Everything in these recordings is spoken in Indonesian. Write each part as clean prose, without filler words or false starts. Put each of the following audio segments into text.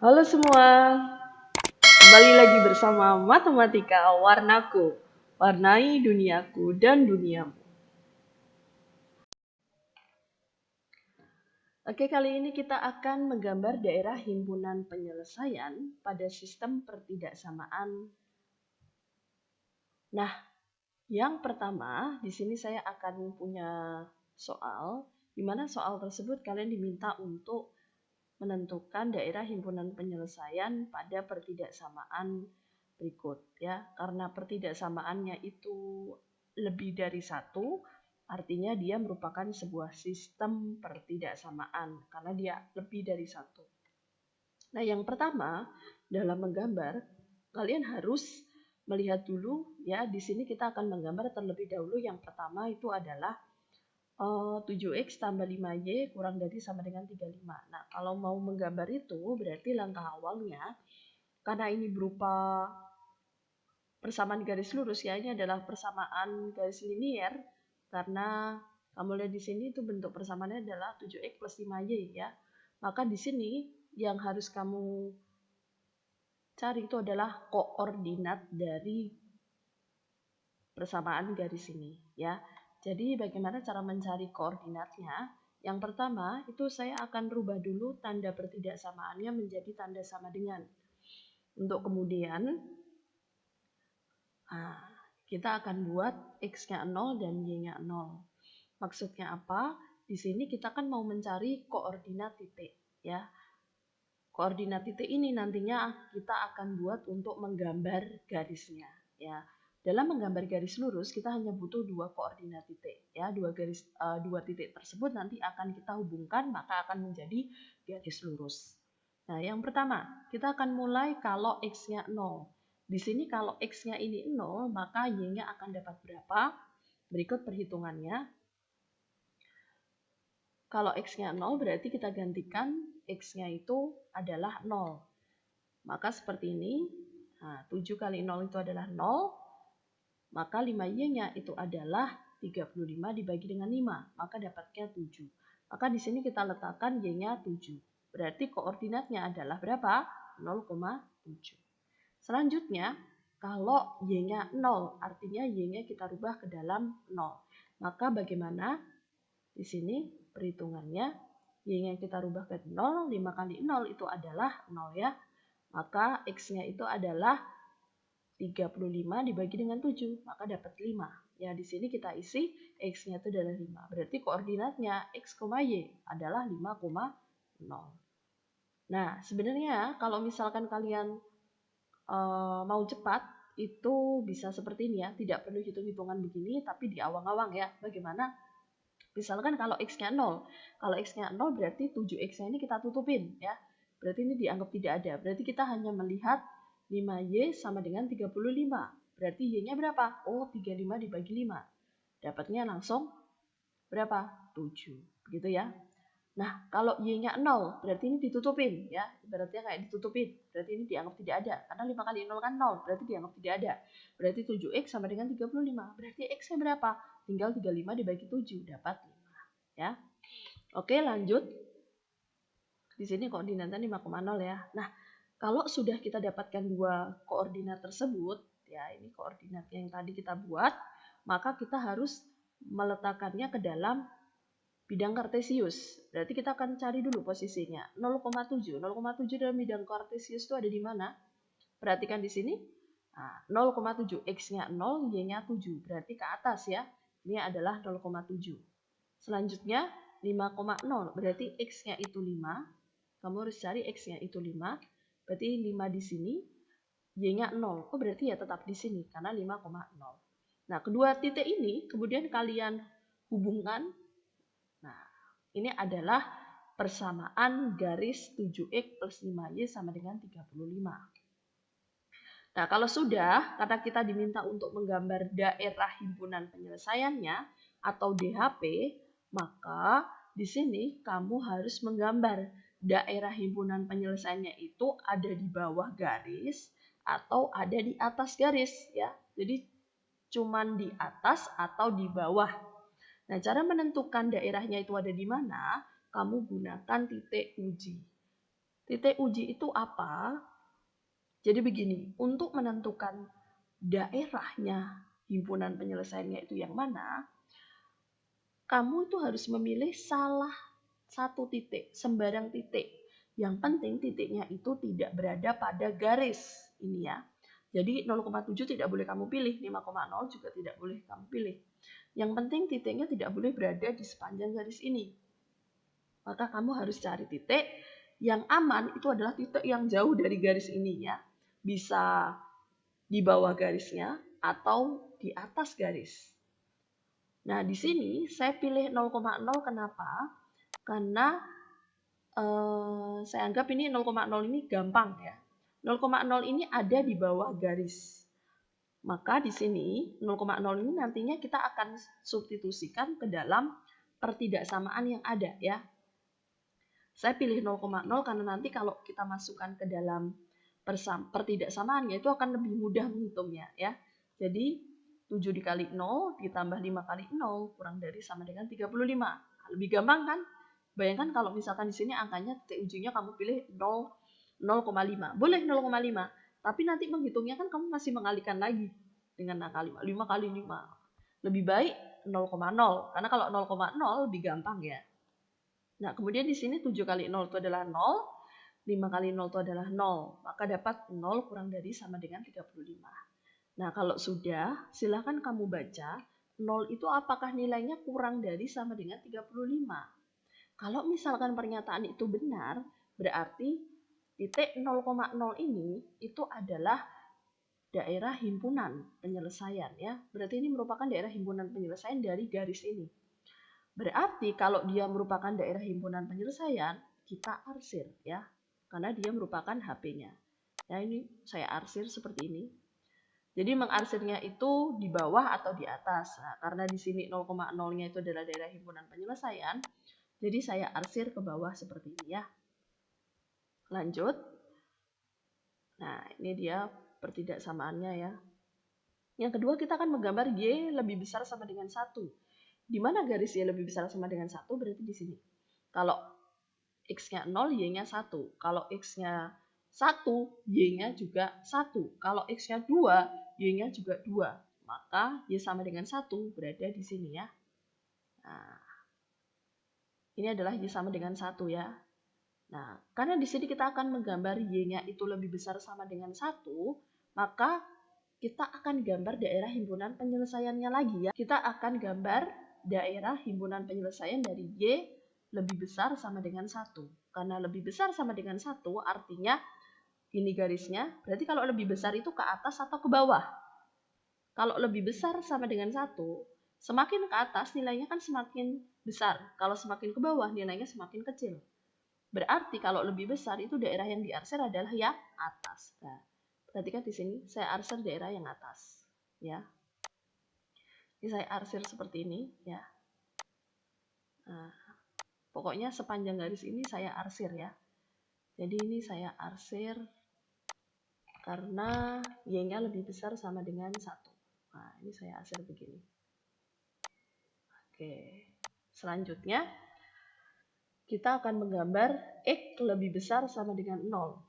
Halo semua, kembali lagi bersama Matematika Warnaku. Warnai duniaku dan duniamu. Oke, kali ini kita akan menggambar daerah himpunan penyelesaian pada sistem pertidaksamaan. Nah, yang pertama, di sini saya akan punya soal, di mana soal tersebut kalian diminta untuk menentukan daerah himpunan penyelesaian pada pertidaksamaan berikut ya. Karena pertidaksamaannya itu lebih dari satu, artinya dia merupakan sebuah sistem pertidaksamaan karena dia lebih dari satu. Nah, yang pertama dalam menggambar, kalian harus melihat dulu ya. Di sini kita akan menggambar terlebih dahulu. Yang pertama itu adalah 7x tambah 5y kurang dari sama dengan 35. Nah, kalau mau menggambar itu berarti langkah awalnya, karena ini berupa persamaan garis lurus ya, ini adalah persamaan garis linier, karena kamu lihat di sini itu bentuk persamaannya adalah 7x plus 5y ya. Maka di sini yang harus kamu cari itu adalah koordinat dari persamaan garis ini ya. Jadi bagaimana cara mencari koordinatnya? Yang pertama itu saya akan rubah dulu tanda pertidaksamaannya menjadi tanda sama dengan. Untuk kemudian kita akan buat x-nya 0 dan y-nya 0. Maksudnya apa? Di sini kita kan mau mencari koordinat titik ya. Koordinat titik ini nantinya kita akan buat untuk menggambar garisnya ya. Dalam menggambar garis lurus kita hanya butuh dua koordinat titik ya. Dua titik tersebut nanti akan kita hubungkan, maka akan menjadi garis lurus. Nah, yang pertama kita akan mulai kalau x-nya 0. Di sini kalau x-nya ini 0, maka y-nya akan dapat berapa? Berikut perhitungannya. Kalau x-nya 0 berarti kita gantikan x-nya itu adalah 0. Maka seperti ini. Nah, 7 kali 0 itu adalah 0. Maka 5y-nya itu adalah 35 dibagi dengan 5. Maka dapatnya 7. Maka di sini kita letakkan y-nya 7. Berarti koordinatnya adalah berapa? 0,7. Selanjutnya, kalau y-nya 0, artinya y-nya kita rubah ke dalam 0. Maka bagaimana? Di sini perhitungannya, y-nya kita rubah ke 0, 5 kali 0 itu adalah 0 ya. Maka x-nya itu adalah 35 dibagi dengan 7, maka dapat 5. Ya, di sini kita isi x-nya itu adalah 5. Berarti koordinatnya x, y adalah 5,0. Nah, sebenarnya kalau misalkan kalian mau cepat, itu bisa seperti ini ya. Tidak perlu hitung-hitungan begini, tapi di awang-awang ya. Bagaimana? Misalkan kalau x-nya 0. Kalau x-nya 0 berarti 7x-nya ini kita tutupin ya. Berarti ini dianggap tidak ada. Berarti kita hanya melihat 5y sama dengan 35. Berarti y-nya berapa? Oh, 35 dibagi 5. Dapatnya langsung berapa? 7. Begitu ya. Nah, kalau y-nya 0, berarti ini ditutupin ya. Ibaratnya kayak ditutupin. Berarti ini dianggap tidak ada. Karena 5 kali 0 kan 0, berarti dianggap tidak ada. Berarti 7x sama dengan 35. Berarti x-nya berapa? Tinggal 35 dibagi 7, dapat 5 ya. Oke, lanjut. Di sini koordinatnya 5,0 ya. Nah, kalau sudah kita dapatkan dua koordinat tersebut, ya ini koordinat yang tadi kita buat, maka kita harus meletakkannya ke dalam bidang kartesius. Berarti kita akan cari dulu posisinya. 0,7. 0,7 dalam bidang kartesius itu ada di mana? Perhatikan di sini. Nah, 0,7 x-nya 0, y-nya 7. Berarti ke atas ya. Ini adalah 0,7. Selanjutnya 5,0. Berarti x-nya itu 5. Kamu harus cari x-nya itu 5. Berarti 5 di sini. Y-nya 0. Oh, berarti ya tetap di sini karena 5,0. Nah, kedua titik ini kemudian kalian hubungkan. Nah, ini adalah persamaan garis 7x plus 5y sama dengan 35. Nah, kalau sudah, karena kita diminta untuk menggambar daerah himpunan penyelesaiannya atau DHP, maka di sini kamu harus menggambar daerah himpunan penyelesaiannya itu ada di bawah garis atau ada di atas garis ya. Jadi cuman di atas atau di bawah. Nah, cara menentukan daerahnya itu ada di mana, kamu gunakan titik uji. Titik uji itu apa? Jadi begini, untuk menentukan daerahnya himpunan penyelesaiannya itu yang mana, kamu itu harus memilih salah satu titik, sembarang titik. Yang penting titiknya itu tidak berada pada garis ini ya. Jadi 0,7 tidak boleh kamu pilih, 5,0 juga tidak boleh kamu pilih. Yang penting titiknya tidak boleh berada di sepanjang garis ini. Maka kamu harus cari titik yang aman, itu adalah titik yang jauh dari garis ini ya. Bisa di bawah garisnya atau di atas garis. Nah, di sini saya pilih 0,0 kenapa? Karena saya anggap ini 0,0 ini gampang ya. 0,0 ini ada di bawah garis. Maka di sini 0,0 ini nantinya kita akan substitusikan ke dalam pertidaksamaan yang ada ya. Saya pilih 0,0 karena nanti kalau kita masukkan ke dalam pertidaksamaannya itu akan lebih mudah menghitungnya ya. Jadi 7 dikali 0 ditambah 5 kali 0 kurang dari sama dengan 35. Lebih gampang kan? Bayangkan kalau misalkan di sini angkanya titik ujinya kamu pilih 0,5. Boleh 0,5, tapi nanti menghitungnya kan kamu masih mengalihkan lagi dengan angka 5. 5 kali 5. Lebih baik 0,0 karena kalau 0,0 lebih gampang ya. Nah, kemudian di sini 7 kali 0 itu adalah 0, 5 kali 0 itu adalah 0. Maka dapat 0 kurang dari sama dengan 35. Nah, kalau sudah, silahkan kamu baca 0 itu apakah nilainya kurang dari sama dengan 35. Kalau misalkan pernyataan itu benar, berarti titik 0,0 ini itu adalah daerah himpunan penyelesaian ya. Berarti ini merupakan daerah himpunan penyelesaian dari garis ini. Berarti kalau dia merupakan daerah himpunan penyelesaian, kita arsir ya. Karena dia merupakan HP-nya. Ya, ini saya arsir seperti ini. Jadi mengarsirnya itu di bawah atau di atas. Nah, karena di sini 0,0-nya itu adalah daerah himpunan penyelesaian, jadi saya arsir ke bawah seperti ini ya. Lanjut. Nah, ini dia pertidaksamaannya ya. Yang kedua kita akan menggambar Y lebih besar sama dengan 1. Di mana garis Y lebih besar sama dengan 1? Berarti di sini. Kalau X-nya 0, Y-nya 1. Kalau X-nya 1, Y-nya juga 1. Kalau X-nya 2, Y-nya juga 2. Maka Y sama dengan 1 berada di sini ya. Nah, ini adalah Y sama dengan 1 ya. Nah, karena di sini kita akan menggambar Y-nya itu lebih besar sama dengan 1, maka kita akan gambar daerah himpunan penyelesaiannya lagi ya. Kita akan gambar daerah himpunan penyelesaian dari Y lebih besar sama dengan 1. Karena lebih besar sama dengan 1 artinya ini garisnya, berarti kalau lebih besar itu ke atas atau ke bawah. Kalau lebih besar sama dengan 1, semakin ke atas nilainya kan semakin besar. Kalau semakin ke bawah nilainya semakin kecil. Berarti kalau lebih besar itu daerah yang diarsir adalah yang atas. Nah, perhatikan di sini saya arsir daerah yang atas, ya. Ini saya arsir seperti ini, ya. Nah, pokoknya sepanjang garis ini saya arsir ya. Jadi ini saya arsir karena Y-nya lebih besar sama dengan 1. Nah, ini saya arsir begini. Oke, selanjutnya kita akan menggambar X lebih besar sama dengan 0.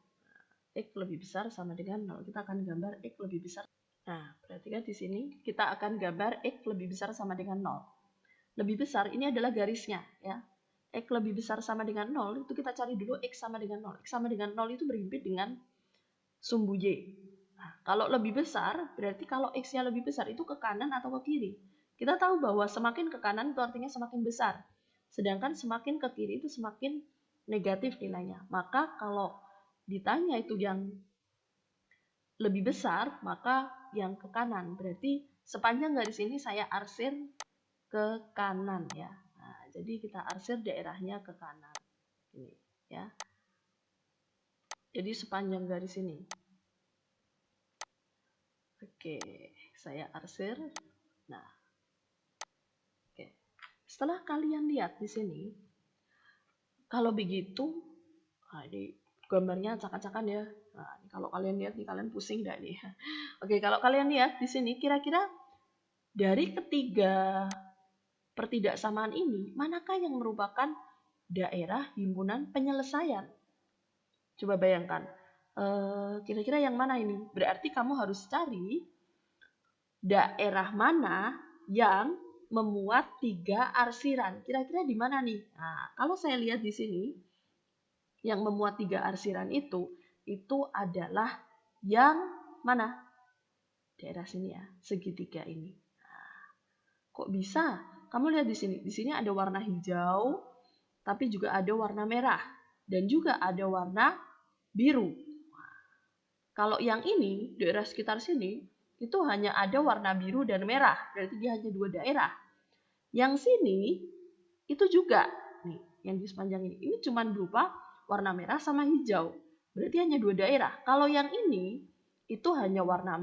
X lebih besar sama dengan 0. Kita akan gambar X lebih besar. Nah, perhatikan di sini kita akan gambar X lebih besar sama dengan 0. Lebih besar ini adalah garisnya ya. X lebih besar sama dengan 0 itu kita cari dulu X sama dengan 0. X sama dengan 0 itu berhimpit dengan sumbu Y. Nah, kalau lebih besar berarti kalau X-nya lebih besar itu ke kanan atau ke kiri. Kita tahu bahwa semakin ke kanan itu artinya semakin besar. Sedangkan semakin ke kiri itu semakin negatif nilainya. Maka kalau ditanya itu yang lebih besar, maka yang ke kanan. Berarti sepanjang garis ini saya arsir ke kanan ya. Nah, jadi kita arsir daerahnya ke kanan. Ini ya. Jadi sepanjang garis ini. Oke, saya arsir. Nah, oke. Setelah kalian lihat di sini, kalau begitu, nah ini gambarnya acak-acakan ya. Nah, kalau kalian lihat nih, kalian pusing nggak nih? Oke, kalau kalian lihat di sini, kira-kira dari ketiga pertidaksamaan ini, manakah yang merupakan daerah himpunan penyelesaian? Coba bayangkan. Kira-kira yang mana ini? Berarti kamu harus cari daerah mana yang memuat 3 arsiran. Kira-kira di mana nih? Nah, kalau saya lihat di sini, yang memuat 3 arsiran itu adalah yang mana? Daerah sini ya, segitiga ini. Kok bisa? Kamu lihat di sini. Di sini ada warna hijau, tapi juga ada warna merah. Dan juga ada warna biru. Kalau yang ini, daerah sekitar sini, itu hanya ada warna biru dan merah. Berarti dia hanya 2 daerah. Yang sini, itu juga. Nih, yang di sepanjang ini. Ini cuma berupa warna merah sama hijau. Berarti hanya 2 daerah. Kalau yang ini, itu hanya warna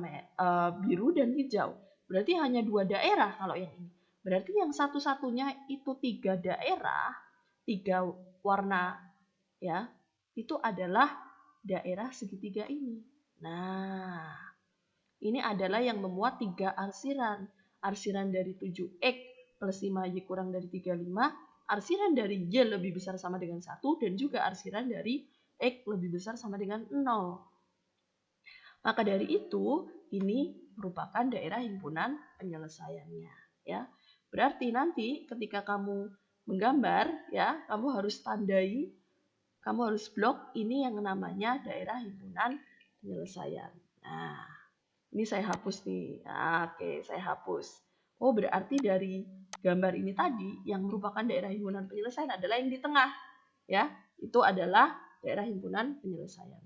biru dan hijau. Berarti hanya 2 daerah kalau yang ini. Berarti yang satu-satunya itu 3 daerah, 3 warna ya, itu adalah daerah segitiga ini. Nah, ini adalah yang memuat 3 arsiran. Arsiran dari 7X plus 5Y kurang dari 35, arsiran dari Y lebih besar sama dengan 1, dan juga arsiran dari X lebih besar sama dengan 0. Maka dari itu, ini merupakan daerah himpunan penyelesaiannya. Ya. Berarti nanti ketika kamu menggambar, ya, kamu harus tandai, kamu harus blok ini yang namanya daerah himpunan penyelesaian. Nah, ini saya hapus nih. Nah, oke, saya hapus. Oh, berarti dari gambar ini tadi yang merupakan daerah himpunan penyelesaian adalah yang di tengah. Ya, itu adalah daerah himpunan penyelesaian.